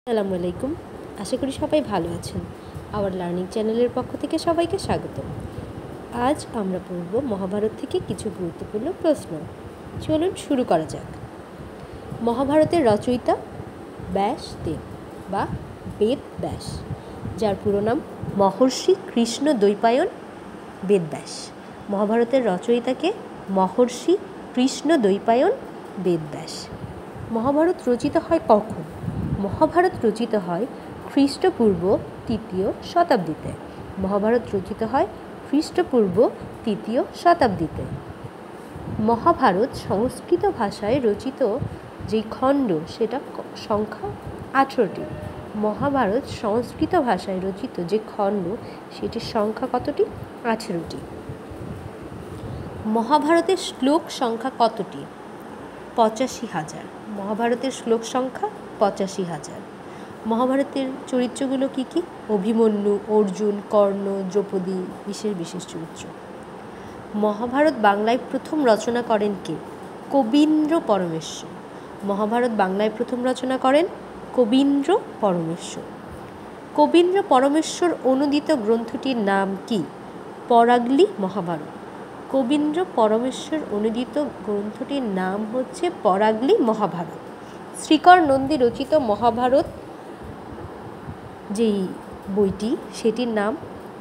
আসসালামু আলাইকুম। আশা করি সবাই ভালো আছেন। আওয়ার লার্নিং চ্যানেলের পক্ষ থেকে সবাইকে স্বাগত। আজ আমরা পড়ব মহাভারত থেকে কিছু গুরুত্বপূর্ণ প্রশ্ন। চলুন শুরু করা যাক। মহাভারতের রচয়িতা ব্যাসদেব বা বেদব্যাস, যার পুরো নাম মহর্ষি কৃষ্ণ দ্বৈপায়ন বেদব্যাস। মহাভারতের রচয়িতাকে মহর্ষি কৃষ্ণ দ্বৈপায়ন বেদব্যাস। মহাভারত রচিত হয় কখন? মহাভারত রচিত হয় খ্রিস্টপূর্ব ৩য় শতাব্দীতে। মহাভারত রচিত হয় খ্রিস্টপূর্ব ৩য় শতাব্দীতে। মহাভারত সংস্কৃত ভাষায় রচিত যে খণ্ড সেটা সংখ্যা 18টি। মহাভারত সংস্কৃত ভাষায় রচিত যে খণ্ড সেটির সংখ্যা কতটি? 18টি। মহাভারতের শ্লোক সংখ্যা কতটি? 85,000। মহাভারতের শ্লোক সংখ্যা 85,000। মহাভারতের চরিত্রগুলো কী কী? অভিমন্যু, অর্জুন, কর্ণ, দ্রৌপদী বিশেষ চরিত্র। মহাভারত বাংলায় প্রথম রচনা করেন কে? কবীন্দ্র পরমেশ্বর। মহাভারত বাংলায় প্রথম রচনা করেন কবীন্দ্র পরমেশ্বর। কবীন্দ্র পরমেশ্বর অনুদিত গ্রন্থটির নাম কি? পরাগলি মহাভারত। কবীন্দ্র পরমেশ্বর অনুদিত গ্রন্থটির নাম হচ্ছে পরাগলি মহাভারত। শ্রীকর নন্দী রচিত মহাভারত যেই বইটি সেটির নাম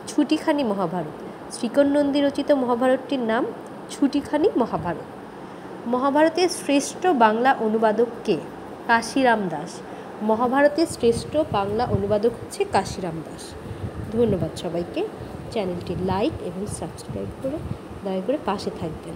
ছুটিখানি মহাভারত। শ্রীকর নন্দী রচিত মহাভারতটির নাম ছুটিখানি মহাভারত। মহাভারতের শ্রেষ্ঠ বাংলা অনুবাদক কে? কাশিরাম দাস। মহাভারতের শ্রেষ্ঠ বাংলা অনুবাদক হচ্ছে কাশিরাম দাস। ধন্যবাদ সবাইকে। চ্যানেলটি লাইক এবং সাবস্ক্রাইব করে দয়া করে পাশে থাকবেন।